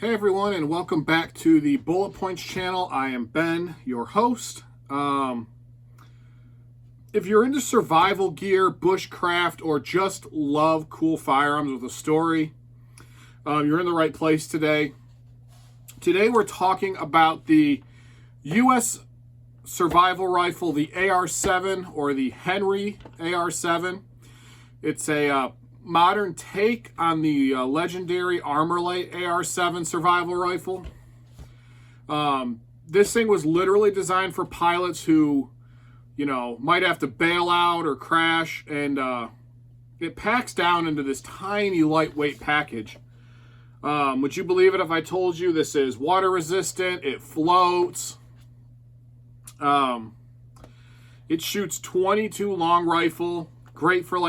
Hey everyone, and welcome back to the Bullet Points channel. I am Ben, your host. If you're into survival gear, bushcraft, or just love cool firearms with a story, you're in the right place today. Today we're talking about the U.S. survival rifle, the AR-7, or the Henry AR-7. It's a modern take on the legendary Armorlight AR-7 survival rifle. This thing was literally designed for pilots who, might have to bail out or crash, and it packs down into this tiny lightweight package. Would you believe it if I told you this is water resistant, it floats, it shoots 22 long rifle, great for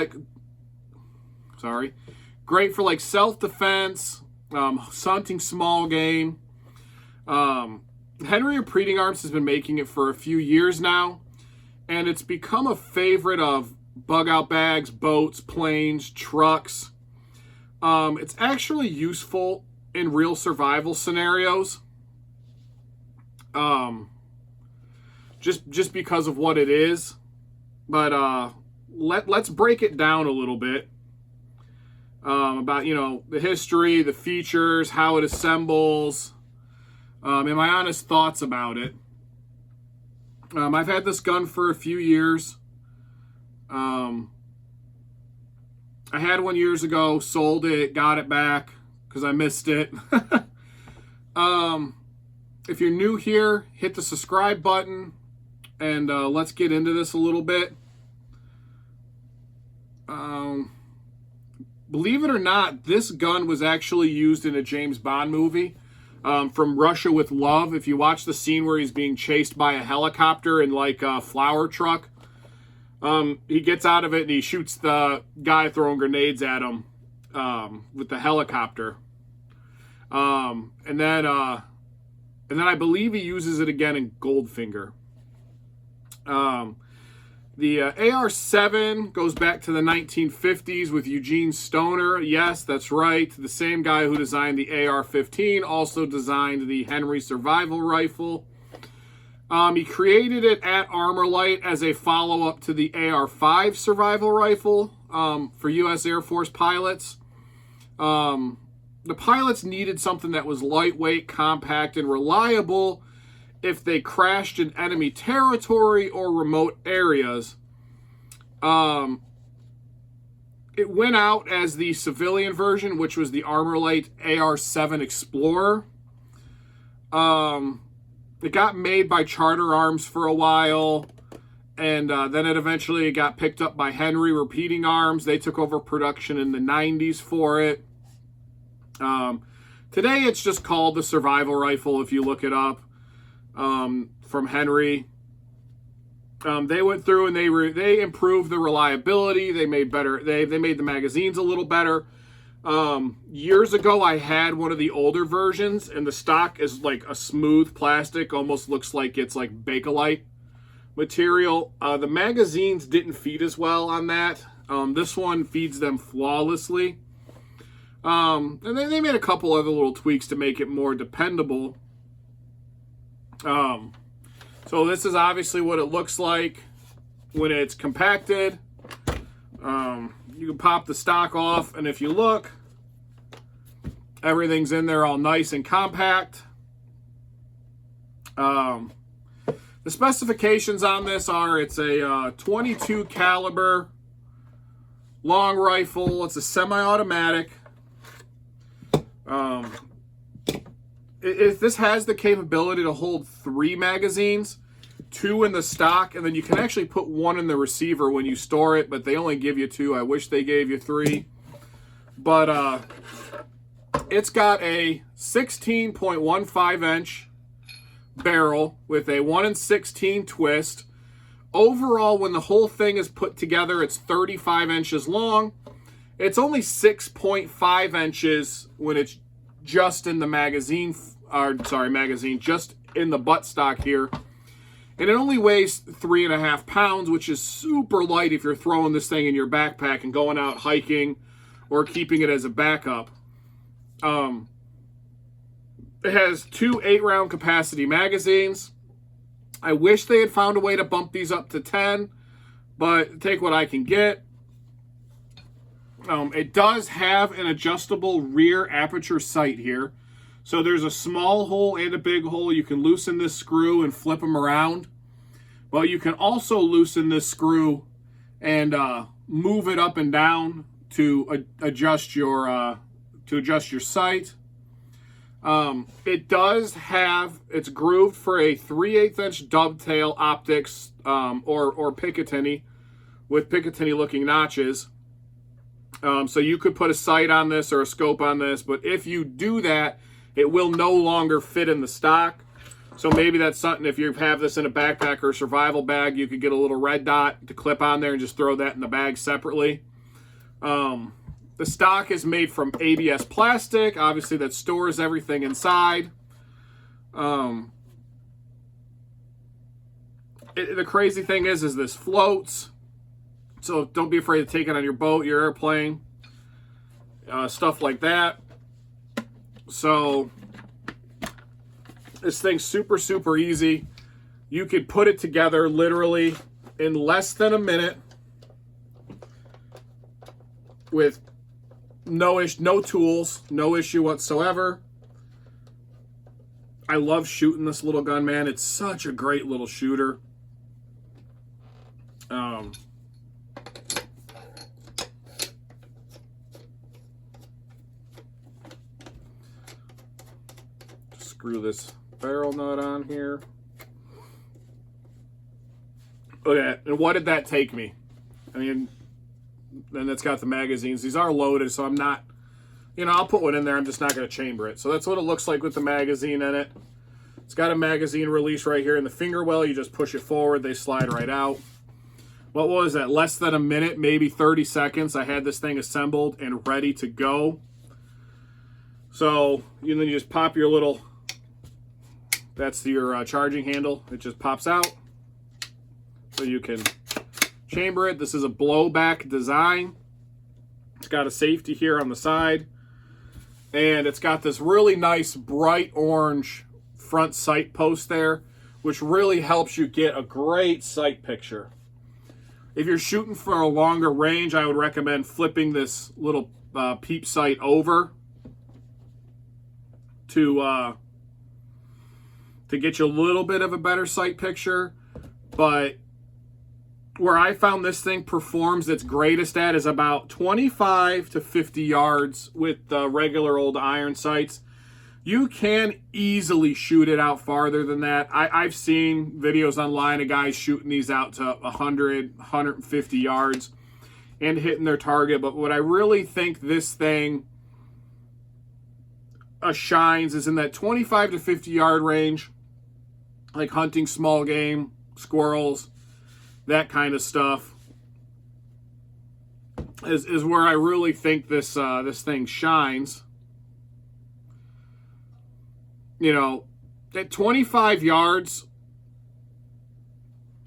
self-defense, hunting small game. Henry Repeating Arms has been making it for a few years now, and it's become a favorite of bug-out bags, boats, planes, trucks. It's actually useful in real survival scenarios, just because of what it is. But let's break it down a little bit. About, the history, the features, how it assembles, and my honest thoughts about it. I've had this gun for a few years. I had one years ago, sold it, got it back because I missed it. If you're new here, hit the subscribe button, and let's get into this a little bit. Believe it or not, this gun was actually used in a James Bond movie, From Russia with Love. If you watch the scene where he's being chased by a helicopter in like a flour truck, he gets out of it and he shoots the guy throwing grenades at him with the helicopter. And then I believe he uses it again in Goldfinger. The AR-7 goes back to the 1950s with Eugene Stoner. Yes, that's right. The same guy who designed the AR-15 also designed the Henry survival rifle. He created it at Armorlight as a follow-up to the AR-5 survival rifle for U.S. Air Force pilots. The pilots needed something that was lightweight, compact, and reliable if they crashed in enemy territory or remote areas. It went out as the civilian version, which was the Armorlight AR-7 Explorer. It got made by Charter Arms for a while, and then it eventually got picked up by Henry Repeating Arms. They took over production in the 90s for it. Today it's just called the survival rifle if you look it up. From Henry. They went through and they improved the reliability. They made better. They made the magazines a little better. Years ago, I had one of the older versions, and the stock is like a smooth plastic, almost looks like it's like Bakelite material. The magazines didn't feed as well on that. This one feeds them flawlessly. And they made a couple other little tweaks to make it more dependable. So this is obviously what it looks like when it's compacted. You can pop the stock off, and if you look, everything's in there all nice and compact. The specifications on this are it's a 22 caliber long rifle. It's a semi-automatic. This has the capability to hold 3 magazines, 2 in the stock, and then you can actually put 1 in the receiver when you store it, but they only give you 2. I wish they gave you 3. But it's got a 16.15 inch barrel with a 1/16 twist. Overall, when the whole thing is put together, it's 35 inches long. It's only 6.5 inches when it's just in the magazine, just in the buttstock here. And it only weighs 3.5 pounds, which is super light if you're throwing this thing in your backpack and going out hiking or keeping it as a backup. It has two 8-round capacity magazines. I wish they had found a way to bump these up to 10, but take what I can get. It does have an adjustable rear aperture sight here. So there's a small hole and a big hole. You can loosen this screw and flip them around. But you can also loosen this screw and move it up and down to adjust your sight. It does have, it's grooved for a 3/8 inch dovetail optics or Picatinny with Picatinny looking notches. So you could put a sight on this or a scope on this, but if you do that, it will no longer fit in the stock. So maybe that's something, if you have this in a backpack or a survival bag, you could get a little red dot to clip on there and just throw that in the bag separately. The stock is made from ABS plastic. Obviously, that stores everything inside. The crazy thing is this floats. So don't be afraid to take it on your boat, your airplane, stuff like that. So this thing's super, super easy. You could put it together literally in less than a minute with no tools, no issue whatsoever. I love shooting this little gun, man. It's such a great little shooter. Screw this barrel nut on here. Okay, and what did that take me? I mean, then it's got the magazines. These are loaded, so I'm not, I'll put one in there. I'm just not going to chamber it. So that's what it looks like with the magazine in it. It's got a magazine release right here in the finger well. You just push it forward. They slide right out. What was that? Less than a minute, maybe 30 seconds. I had this thing assembled and ready to go. So, then you just pop your little, that's your charging handle. It just pops out. So you can chamber it. This is a blowback design. It's got a safety here on the side. And it's got this really nice bright orange front sight post there, which really helps you get a great sight picture. If you're shooting for a longer range, I would recommend flipping this little peep sight over to get you a little bit of a better sight picture. But where I found this thing performs its greatest at is about 25 to 50 yards with the regular old iron sights. You can easily shoot it out farther than that. I've seen videos online of guys shooting these out to 100, 150 yards and hitting their target. But what I really think this thing shines is in that 25 to 50 yard range, like hunting small game, squirrels, that kind of stuff is where I really think this thing shines. At 25 yards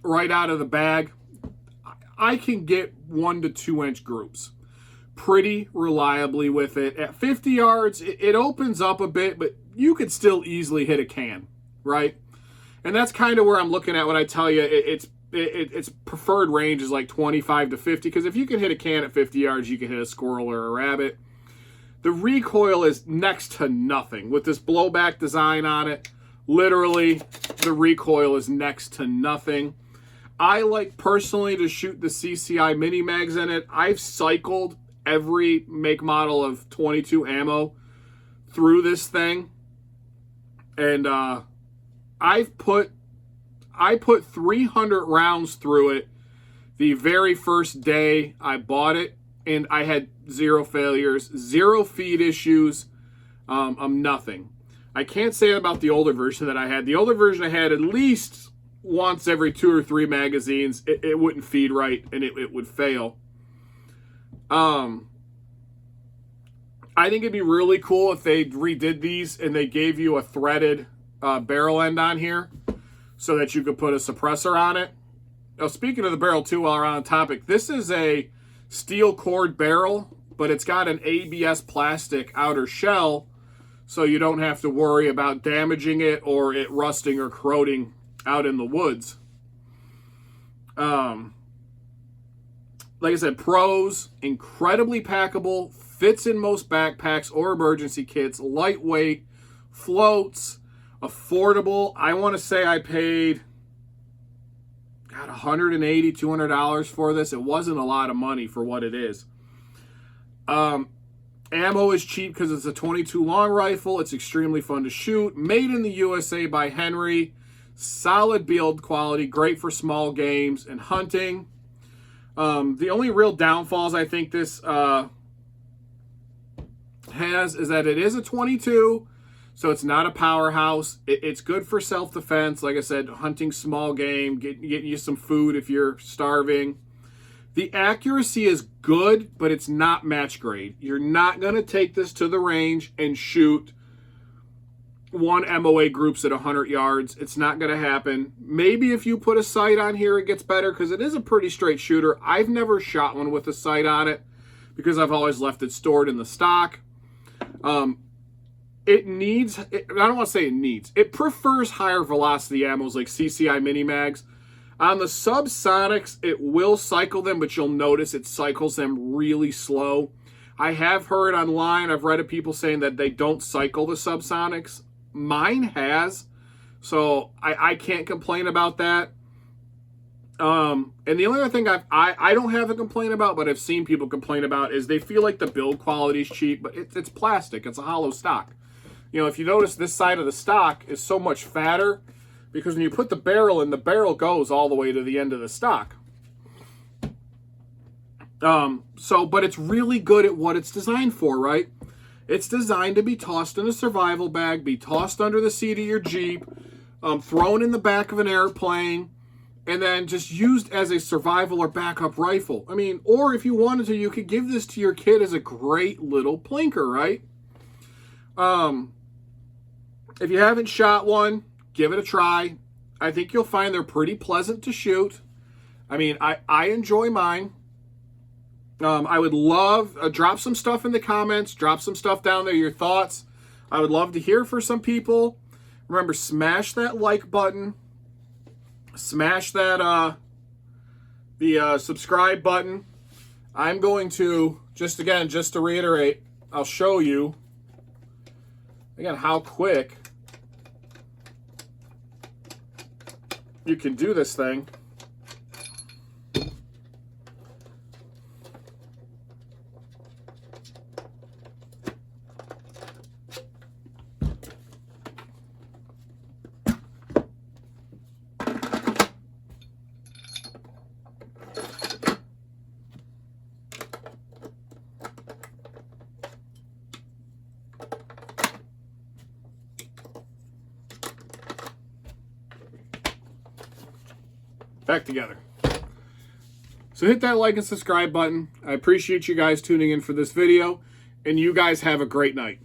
right out of the bag, I can get 1 to 2 inch groups pretty reliably with it. At 50 yards, it opens up a bit, but you could still easily hit a can, right? And that's kind of where I'm looking at when I tell you its preferred range is like 25 to 50, because if you can hit a can at 50 yards, you can hit a squirrel or a rabbit. The recoil is next to nothing. With this blowback design on it, literally, the recoil is next to nothing. I like personally to shoot the CCI mini mags in it. I've cycled every make model of 22 ammo through this thing. And I put 300 rounds through it the very first day I bought it, and I had 0 failures, 0 feed issues, nothing. I can't say that about the older version that I had. The older version I had at least once every 2 or 3 magazines, it wouldn't feed right and it would fail. I think it'd be really cool if they redid these and they gave you a threaded barrel end on here so that you could put a suppressor on it. Now, speaking of the barrel too, while we're on the topic, this is a steel cord barrel, but it's got an ABS plastic outer shell, so you don't have to worry about damaging it or it rusting or corroding out in the woods. Like I said, pros, incredibly packable, fits in most backpacks or emergency kits, lightweight, floats, affordable. I want to say I paid, God, $180, $200 for this. It wasn't a lot of money for what it is. Ammo is cheap because it's a 22 long rifle. It's extremely fun to shoot. Made in the USA by Henry. Solid build quality. Great for small games and hunting. The only real downfalls I think this has is that it is a 22, so it's not a powerhouse. It's good for self-defense. Like I said, hunting small game, getting you some food if you're starving. The accuracy is good, but it's not match grade. You're not going to take this to the range and shoot one MOA groups at 100 yards. It's not going to happen. Maybe if you put a sight on here, it gets better because it is a pretty straight shooter. I've never shot one with a sight on it because I've always left it stored in the stock. It needs, I don't want to say it needs, it prefers higher velocity ammos like CCI mini mags. On the subsonics, it will cycle them, but you'll notice it cycles them really slow. I have heard online, I've read of people saying that they don't cycle the subsonics. Mine has, so I can't complain about that. And the only other thing I don't have a complaint about, but I've seen people complain about, is they feel like the build quality is cheap, but it's plastic. It's a hollow stock. You know, if you notice, this side of the stock is so much fatter because when you put the barrel in, the barrel goes all the way to the end of the stock. But it's really good at what it's designed for, right? It's designed to be tossed in a survival bag, be tossed under the seat of your Jeep, thrown in the back of an airplane, and then just used as a survival or backup rifle. I mean, or if you wanted to, you could give this to your kid as a great little plinker, right? If you haven't shot one, give it a try. I think you'll find they're pretty pleasant to shoot. I mean, I enjoy mine. I would love, drop some stuff in the comments, drop some stuff down there, your thoughts. I would love to hear from some people. Remember, smash that like button. Smash that, the subscribe button. I'm going to, just to reiterate, I'll show you, again, how quick you can do this thing. Back together. So hit that like and subscribe button. I appreciate you guys tuning in for this video, and you guys have a great night.